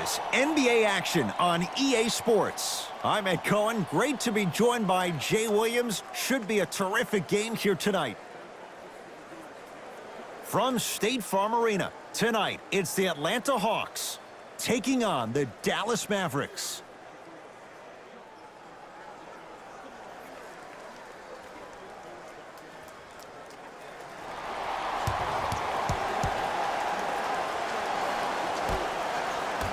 is NBA action on EA Sports. I'm Ed Cohen. Great to be joined by Jay Williams. Should be a terrific game here tonight. From State Farm Arena, tonight it's the Atlanta Hawks taking on the Dallas Mavericks.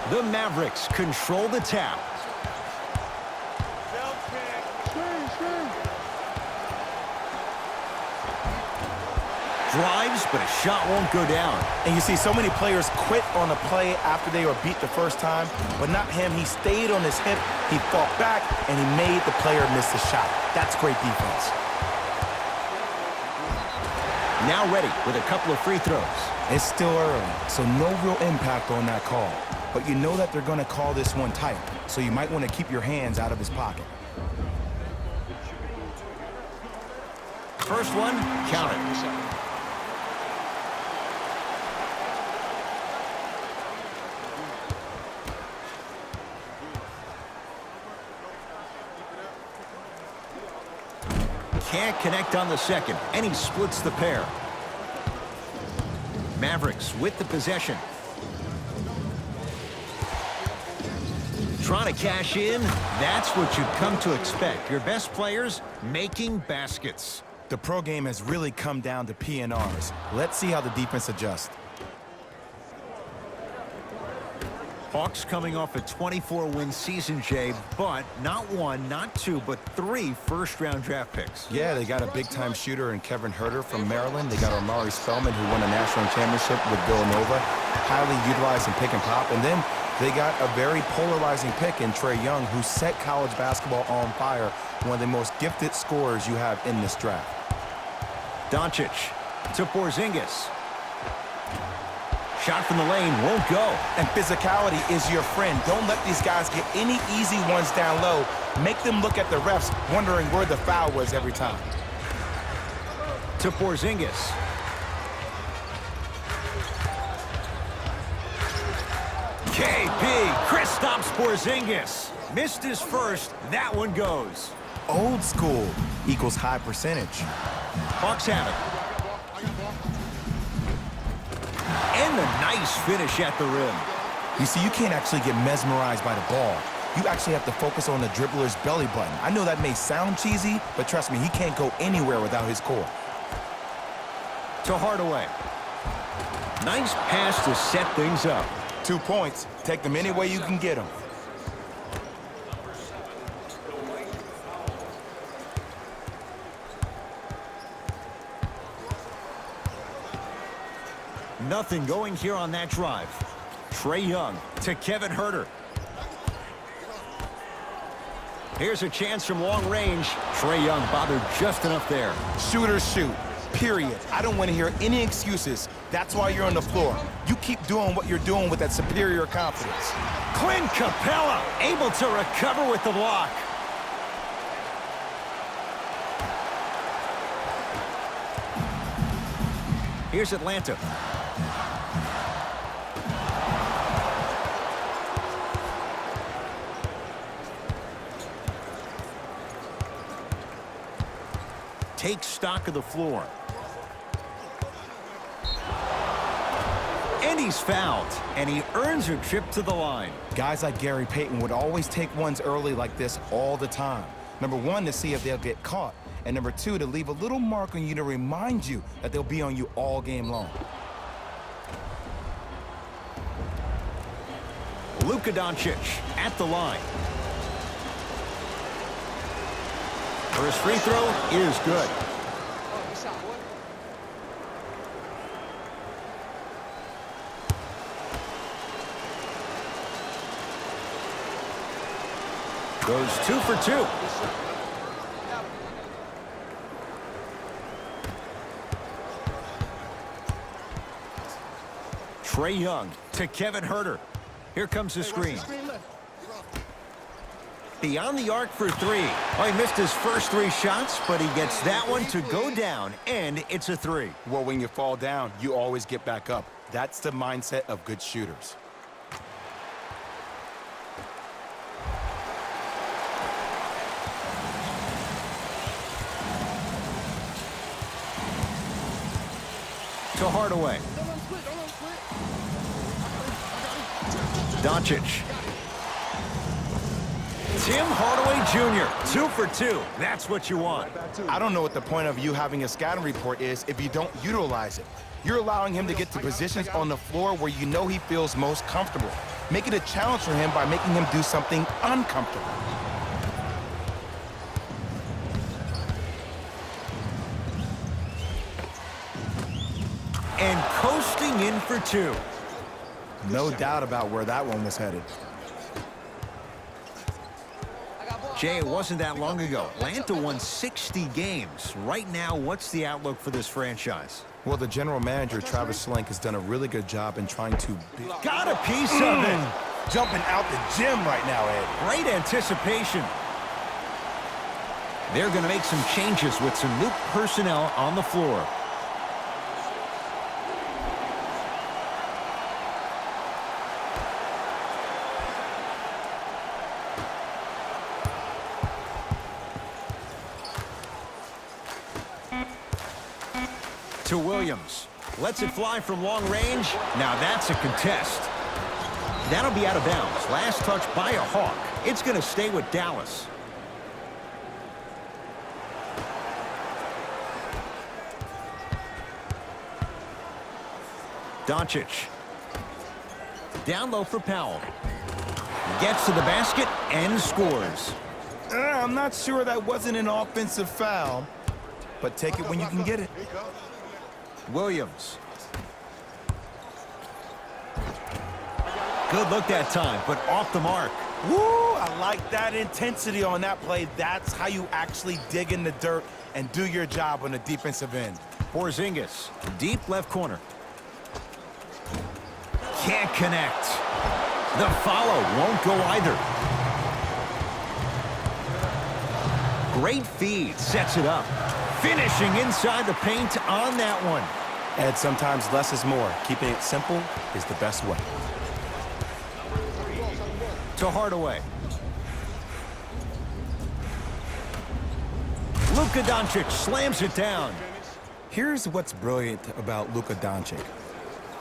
The Mavericks control the tap. Drives, but a shot won't go down. And you see so many players quit on a play after they were beat the first time, but not him. He stayed on his hip, he fought back, and he made the player miss the shot. That's great defense. Now ready with a couple of free throws. It's still early, so no real impact on that call. But you know that they're going to call this one tight, so you might want to keep your hands out of his pocket. First one, count it. Can't connect on the second, and he splits the pair. Mavericks with the possession. Trying to cash in, that's what you've come to expect. Your best players making baskets. The pro game has really come down to P&Rs. Let's see how the defense adjusts. Hawks coming off a 24-win season, Jay, but not one, not two, but 3 first-round draft picks. Yeah, they got a big-time shooter in Kevin Huerter from Maryland. They got Omari Spellman, who won a national championship with Villanova, highly utilized in pick and pop. And then they got a very polarizing pick in Trae Young, who set college basketball on fire, one of the most gifted scorers you have in this draft. Doncic to Porzingis. Shot from the lane won't go. And physicality is your friend. Don't let these guys get any easy ones down low. Make them look at the refs, wondering where the foul was every time. To Porzingis. KP, Chris stops Porzingis. Missed his first, that one goes. Old school equals high percentage. Hawks have it. And a nice finish at the rim. You see, you can't actually get mesmerized by the ball. You actually have to focus on the dribbler's belly button. I know that may sound cheesy, but trust me, he can't go anywhere without his core. To Hardaway. Nice pass to set things up. 2 points. Take them any way you can get them. Nothing going here on that drive. Trae Young to Kevin Huerter. Here's a chance from long range. Trae Young bothered just enough there. Shooters shoot, period. I don't want to hear any excuses. That's why you're on the floor. You keep doing what you're doing with that superior confidence. Clint Capella able to recover with the block. Here's Atlanta. Take stock of the floor. And he's fouled, and he earns a trip to the line. Guys like Gary Payton would always take ones early like this all the time. Number 1, to see if they'll get caught. And number 2, to leave a little mark on you to remind you that they'll be on you all game long. Luka Doncic at the line. First free throw is good. Goes 2 for 2. Trae Young to Kevin Huerter. Here comes the screen. Beyond the arc for 3. Oh, he missed his first 3 shots, but he gets that one to go down, and it's a 3. Well, when you fall down, you always get back up. That's the mindset of good shooters. To Hardaway. Doncic. Tim Hardaway Jr., 2 for 2. That's what you want. I don't know what the point of you having a scouting report is if you don't utilize it. You're allowing him to get to positions on the floor where you know he feels most comfortable. Make it a challenge for him by making him do something uncomfortable. And coasting in for 2. No doubt about where that one was headed. Jay, it wasn't that long ago. Atlanta won 60 games. Right now, what's the outlook for this franchise? Well, the general manager, Travis Slank, has done a really good job in trying to... Got a piece of it. Jumping out the gym right now, Ed. Great anticipation. They're going to make some changes with some new personnel on the floor. To Williams. Lets it fly from long range. Now that's a contest. That'll be out of bounds. Last touch by a Hawk. It's going to stay with Dallas. Doncic. Down low for Powell. Gets to the basket and scores. I'm not sure that wasn't an offensive foul, but take it when you can get it. Williams. Good look that time, but off the mark. Woo! I like that intensity on that play. That's how you actually dig in the dirt and do your job on the defensive end. Porzingis, deep left corner. Can't connect. The follow won't go either. Great feed, sets it up. Finishing inside the paint on that one. And sometimes less is more. Keeping it simple is the best way. To Hardaway. Luka Doncic slams it down. Here's what's brilliant about Luka Doncic.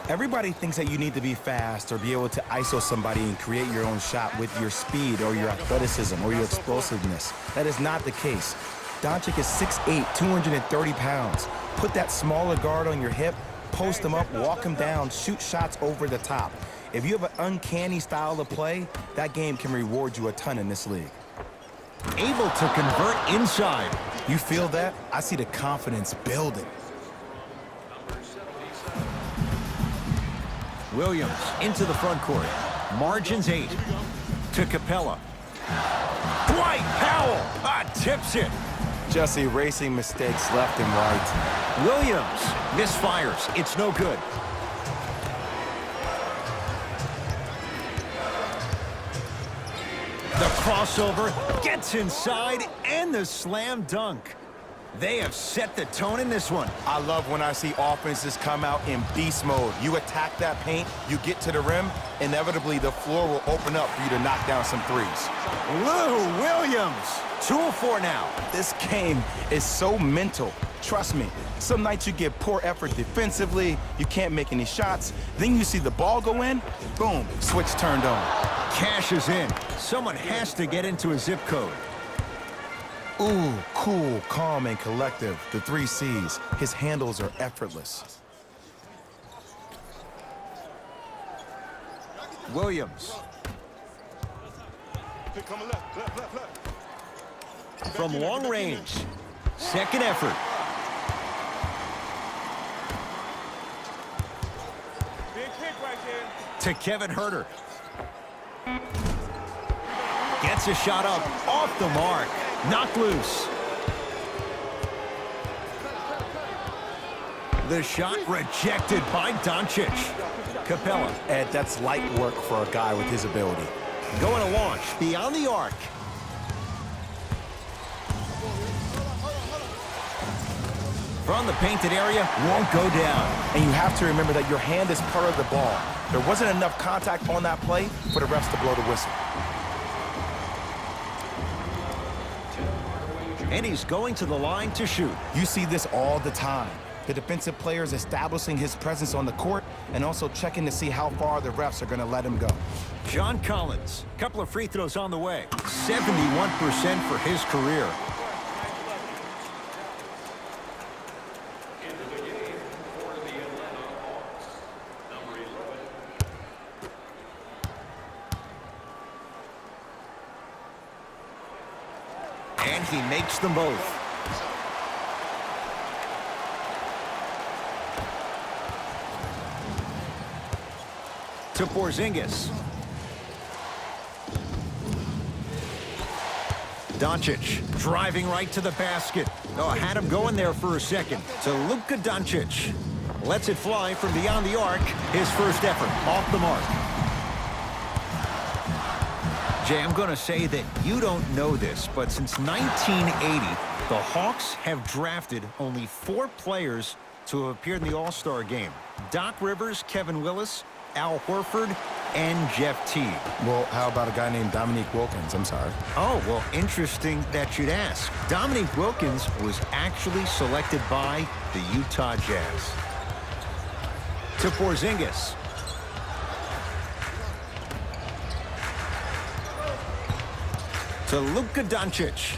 Everybody thinks that you need to be fast or be able to ISO somebody and create your own shot with your speed or your athleticism or your explosiveness. That is not the case. Doncic is 6'8", 230 pounds. Put that smaller guard on your hip, post him up, walk him down, shoot shots over the top. If you have an uncanny style of play, that game can reward you a ton in this league. Able to convert inside. You feel that? I see the confidence building. Williams into the front court. Margins 8. To Capella. Dwight Powell tips it. Just erasing mistakes left and right. Williams misfires. It's no good. The crossover gets inside and the slam dunk. They have set the tone in this one. I love when I see offenses come out in beast mode. You attack that paint, you get to the rim, inevitably the floor will open up for you to knock down some threes. Lou Williams, 2 of 4 now. This game is so mental. Trust me, some nights you get poor effort defensively, you can't make any shots, then you see the ball go in, boom, switch turned on. Cash is in. Someone has to get into a zip code. Ooh, cool, calm, and collective. The 3 C's. His handles are effortless. Williams. From long range. Second effort. To Kevin Huerter. Gets a shot up off the mark. Knocked loose. The shot rejected by Doncic. Capella. Ed, that's light work for a guy with his ability. Going to launch beyond the arc. From the painted area, won't go down. And you have to remember that your hand is part of the ball. There wasn't enough contact on that play for the refs to blow the whistle. And he's going to the line to shoot. You see this all the time. The defensive players establishing his presence on the court and also checking to see how far the refs are going to let him go. John Collins, couple of free throws on the way. 71% for his career. And he makes them both. To Porzingis. Doncic driving right to the basket. Oh, had him going there for a second. To Luka Doncic. Lets it fly from beyond the arc. His first effort off the mark. Jay, I'm going to say that you don't know this, but since 1980, the Hawks have drafted only 4 players to have appeared in the All-Star game. Doc Rivers, Kevin Willis, Al Horford, and Jeff Teague. Well, how about a guy named Dominique Wilkins? I'm sorry. Oh, well, interesting that you'd ask. Dominique Wilkins was actually selected by the Utah Jazz. To Porzingis. To Luka Doncic.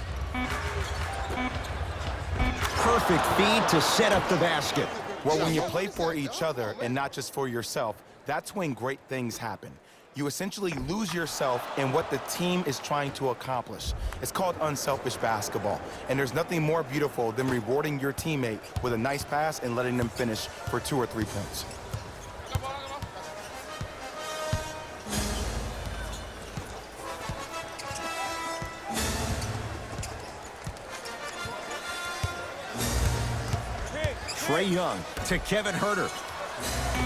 Perfect feed to set up the basket. Well, when you play for each other and not just for yourself, that's when great things happen. You essentially lose yourself in what the team is trying to accomplish. It's called unselfish basketball. And there's nothing more beautiful than rewarding your teammate with a nice pass and letting them finish for 2 or 3 points. Trae Young to Kevin Huerter.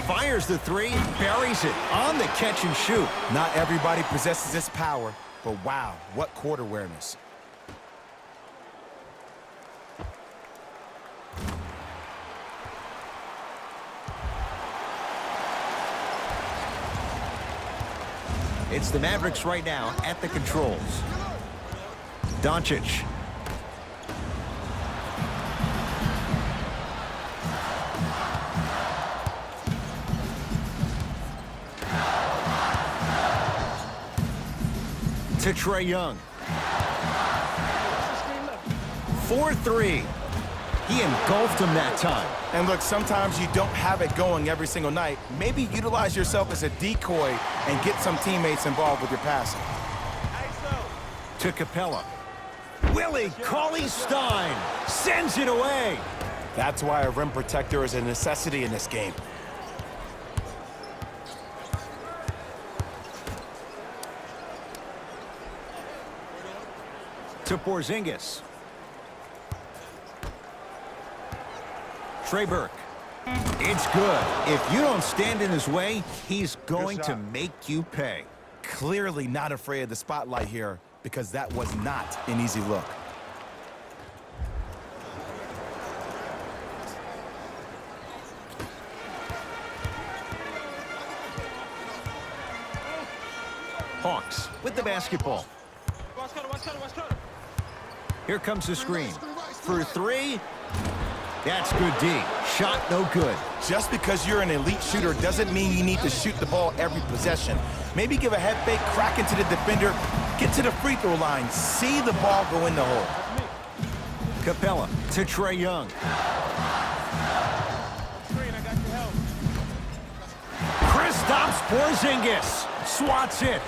Fires the 3, buries it on the catch and shoot. Not everybody possesses this power, but wow, what court awareness. It's the Mavericks right now at the controls. Doncic. To Trae Young. 4-3. He engulfed him that time. And look, sometimes you don't have it going every single night. Maybe utilize yourself as a decoy and get some teammates involved with your passing. To Capella. Willie Cauley-Stein sends it away. That's why a rim protector is a necessity in this game. To Porzingis. Trey Burke. It's good. If you don't stand in his way, he's going to make you pay. Clearly not afraid of the spotlight here because that was not an easy look. Hawks with the basketball. Here comes the screen. For 3. That's good D. Shot no good. Just because you're an elite shooter doesn't mean you need to shoot the ball every possession. Maybe give a head fake, crack into the defender, get to the free throw line, see the ball go in the hole. Capella to Trae Young. Kristaps Porzingis swats it.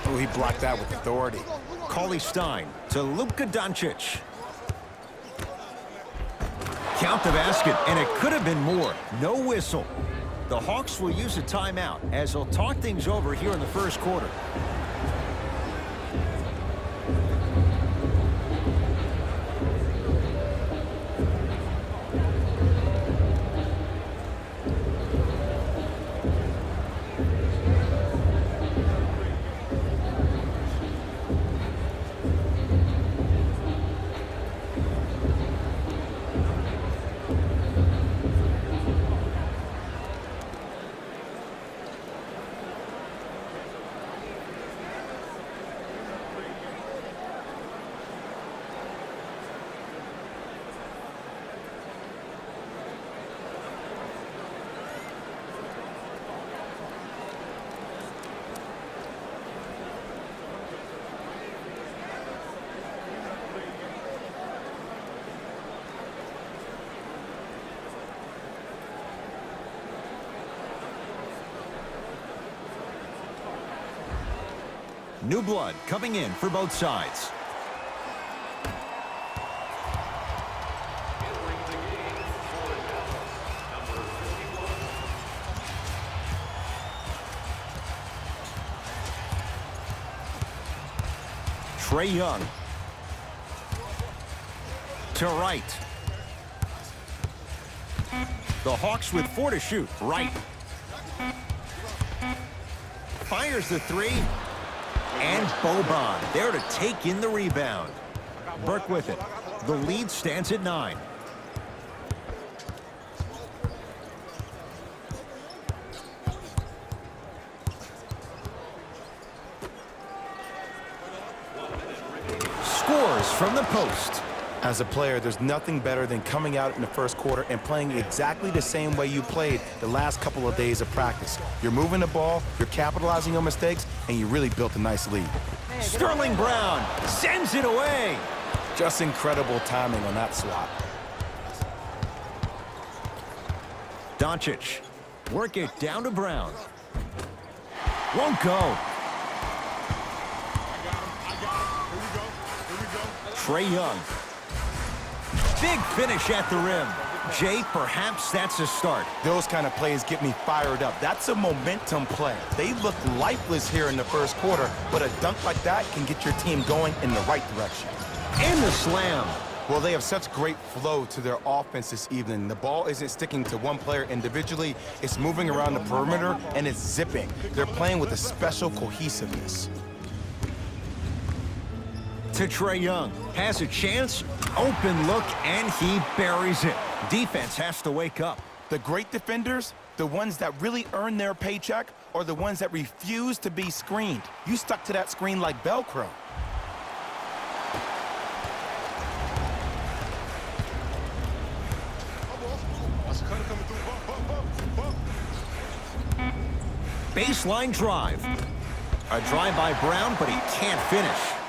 Oh, he blocked that with authority. Cauley-Stein to Luka Doncic. Count the basket, and it could have been more. No whistle. The Hawks will use a timeout as they'll talk things over here in the first quarter. New blood coming in for both sides. Trae Young. To right. The Hawks with 4 to shoot. Right. Fires the 3. And Boban there to take in the rebound. Burke with it. The lead stands at 9. Scores from the post. As a player, there's nothing better than coming out in the first quarter and playing exactly the same way you played the last couple of days of practice. You're moving the ball, you're capitalizing on mistakes, and you really built a nice lead. Sterling Brown sends it away. Just incredible timing on that swat. Doncic. Work it down to Brown. Won't go. Trae Young. Big finish at the rim. Jay, perhaps that's a start. Those kind of plays get me fired up. That's a momentum play. They look lifeless here in the first quarter, but a dunk like that can get your team going in the right direction. And the slam. Well, they have such great flow to their offense this evening. The ball isn't sticking to one player individually. It's moving around the perimeter, and it's zipping. They're playing with a special cohesiveness. To Trae Young. Has a chance. Open look, and he buries it. Defense has to wake up. The great defenders, the ones that really earn their paycheck, are the ones that refuse to be screened. You stuck to that screen like Velcro. Baseline drive. A drive by Brown, but he can't finish.